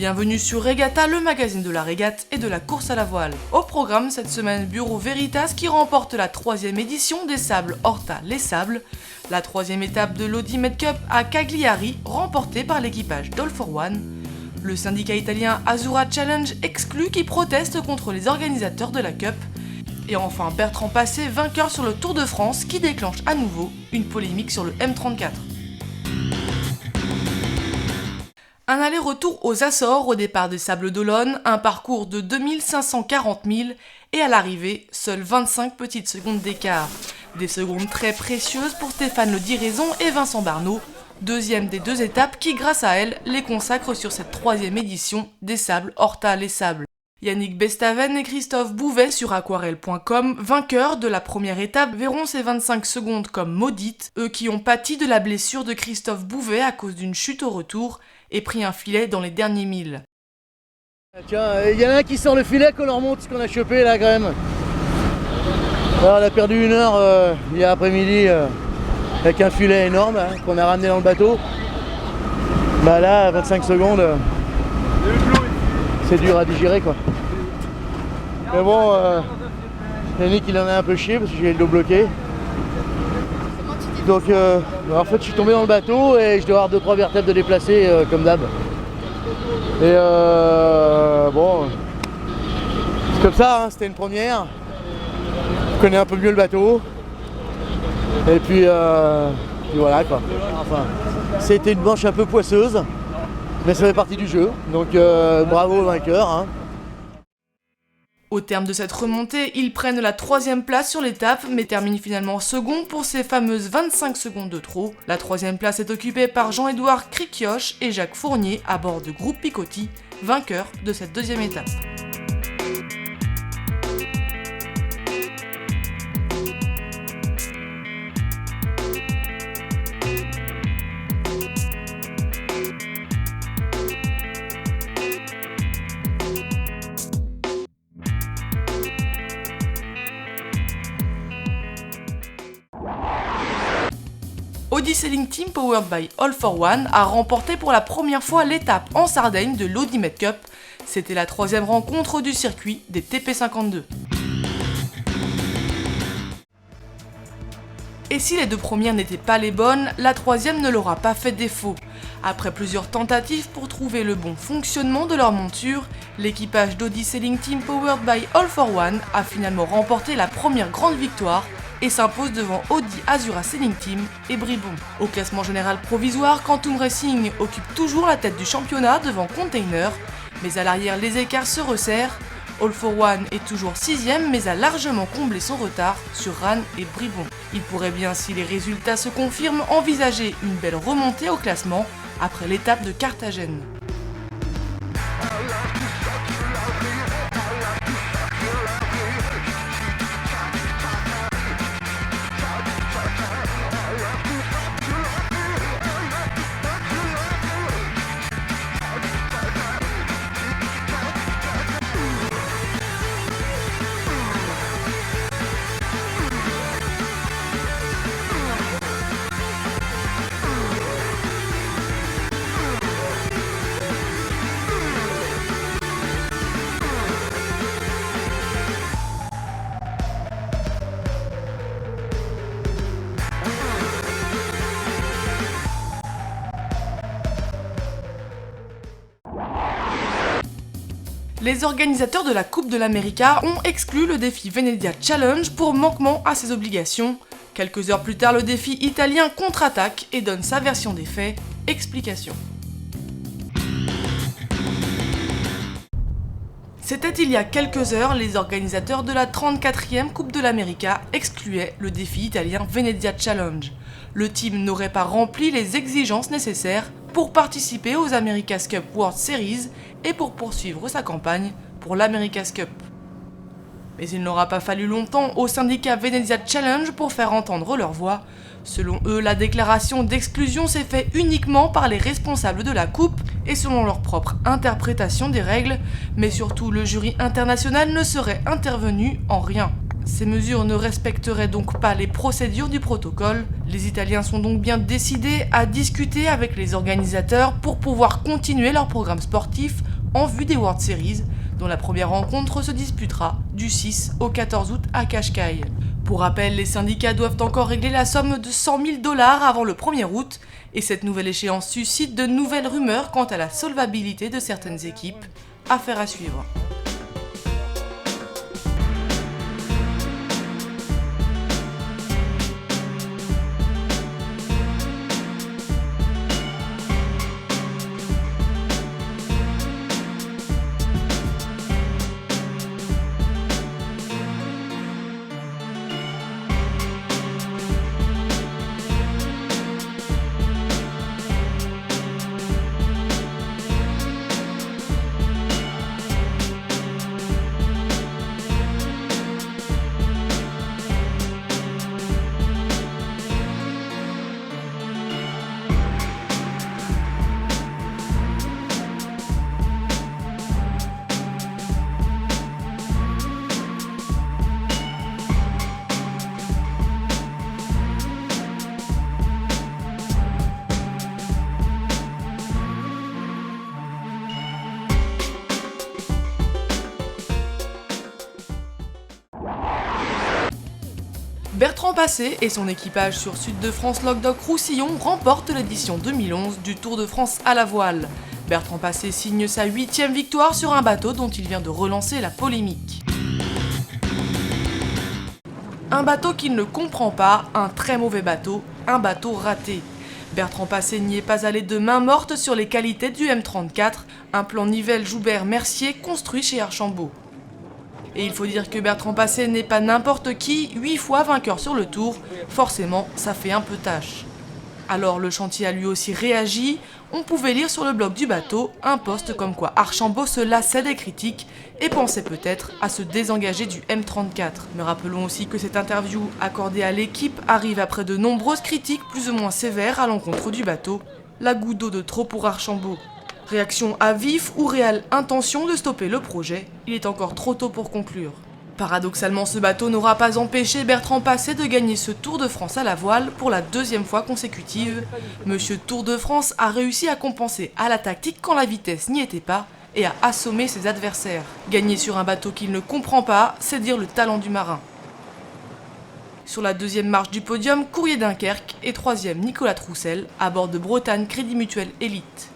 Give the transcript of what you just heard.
Bienvenue sur Regatta, le magazine de la régate et de la course à la voile. Au programme cette semaine, Bureau Veritas qui remporte la 3e édition des Sables Horta Les Sables, la 3e étape de l'Audimet Cup à Cagliari, remportée par l'équipage d'All for One, le syndicat italien Azura Challenge exclu qui proteste contre les organisateurs de la Cup, et enfin Bertrand Passé, vainqueur sur le Tour de France qui déclenche à nouveau une polémique sur le M34. Un aller-retour aux Açores au départ des Sables d'Olonne, un parcours de 2540 milles et à l'arrivée, seules 25 petites secondes d'écart. Des secondes très précieuses pour Stéphane Le Diraison et Vincent Barnaud, deuxième des deux étapes qui, grâce à elles, les consacrent sur cette 3e édition des Sables Horta Les Sables. Yannick Bestaven et Christophe Bouvet sur aquarelle.com, vainqueurs de la première étape, verront ces 25 secondes comme maudites, eux qui ont pâti de la blessure de Christophe Bouvet à cause d'une chute au retour et pris un filet dans les derniers milles. Tiens, il y en a un qui sort le filet qu'on leur montre ce qu'on a chopé là quand même. Alors, on a perdu 1 heure hier après-midi avec un filet énorme hein, qu'on a ramené dans le bateau. Bah là, 25 secondes, c'est dur à digérer quoi. Mais bon, Yannick il en a un peu chié parce que j'ai le dos bloqué. Donc en fait je suis tombé dans le bateau et je dois avoir 2-3 vertèbres de déplacer comme d'hab. Et bon, c'est comme ça, hein, c'était une première. Je connais un peu mieux le bateau. Et puis voilà quoi. Enfin, c'était une manche un peu poisseuse, mais ça fait partie du jeu. Donc bravo au vainqueur. Hein. Au terme de cette remontée, ils prennent la 3e place sur l'étape, mais terminent finalement second pour ces fameuses 25 secondes de trop. La 3e place est occupée par Jean-Édouard Cricioche et Jacques Fournier à bord de Groupe Picotti, vainqueurs de cette 2e étape. Oddysailing Team powered by All for One a remporté pour la première fois l'étape en Sardaigne de l'Audimet Cup. C'était la 3e rencontre du circuit des TP52. Et si les 2 premières n'étaient pas les bonnes, la 3e ne leur a pas fait défaut. Après plusieurs tentatives pour trouver le bon fonctionnement de leur monture, l'équipage d'Oddysailing Team powered by All for One a finalement remporté la première grande victoire et s'impose devant Audi Azura Sailing Team et Bribon. Au classement général provisoire, Quantum Racing occupe toujours la tête du championnat devant Container, mais à l'arrière les écarts se resserrent. All for One est toujours 6e mais a largement comblé son retard sur Ran et Bribon. Il pourrait bien, si les résultats se confirment, envisager une belle remontée au classement après l'étape de Carthagène. Les organisateurs de la Coupe de l'América ont exclu le défi Venezia Challenge pour manquement à ses obligations. Quelques heures plus tard, le défi italien contre-attaque et donne sa version des faits. Explication. C'était il y a quelques heures, les organisateurs de la 34e Coupe de l'América excluaient le défi italien Venezia Challenge. Le team n'aurait pas rempli les exigences nécessaires pour participer aux America's Cup World Series et pour poursuivre sa campagne pour l'America's Cup. Mais il n'aura pas fallu longtemps au syndicat Venezia Challenge pour faire entendre leur voix. Selon eux, la déclaration d'exclusion s'est faite uniquement par les responsables de la coupe et selon leur propre interprétation des règles, mais surtout le jury international ne serait intervenu en rien. Ces mesures ne respecteraient donc pas les procédures du protocole. Les Italiens sont donc bien décidés à discuter avec les organisateurs pour pouvoir continuer leur programme sportif en vue des World Series, dont la première rencontre se disputera du 6 au 14 août à Cascais. Pour rappel, les syndicats doivent encore régler la somme de 100 000 $ avant le 1er août, et cette nouvelle échéance suscite de nouvelles rumeurs quant à la solvabilité de certaines équipes. Affaire à suivre. Bertrand Passet et son équipage sur Sud de France Languedoc-Roussillon remportent l'édition 2011 du Tour de France à la voile. Bertrand Passet signe sa 8e victoire sur un bateau dont il vient de relancer la polémique. Un bateau qu'il ne comprend pas, un très mauvais bateau, un bateau raté. Bertrand Passet n'y est pas allé de main morte sur les qualités du M34, un plan Nivelle-Joubert-Mercier construit chez Archambault. Et il faut dire que Bertrand Passet n'est pas n'importe qui, 8 fois vainqueur sur le Tour, forcément ça fait un peu tâche. Alors le chantier a lui aussi réagi, on pouvait lire sur le blog du bateau un post comme quoi Archambault se lassait des critiques et pensait peut-être à se désengager du M34. Mais rappelons aussi que cette interview accordée à l'équipe arrive après de nombreuses critiques plus ou moins sévères à l'encontre du bateau, la goutte d'eau de trop pour Archambault. Réaction à vif ou réelle intention de stopper le projet, il est encore trop tôt pour conclure. Paradoxalement, ce bateau n'aura pas empêché Bertrand Passet de gagner ce Tour de France à la voile pour la 2e fois consécutive. Monsieur Tour de France a réussi à compenser à la tactique quand la vitesse n'y était pas et à assommer ses adversaires. Gagner sur un bateau qu'il ne comprend pas, c'est dire le talent du marin. Sur la 2e marche du podium, Courrier Dunkerque et 3e Nicolas Troussel à bord de Bretagne Crédit Mutuel Elite.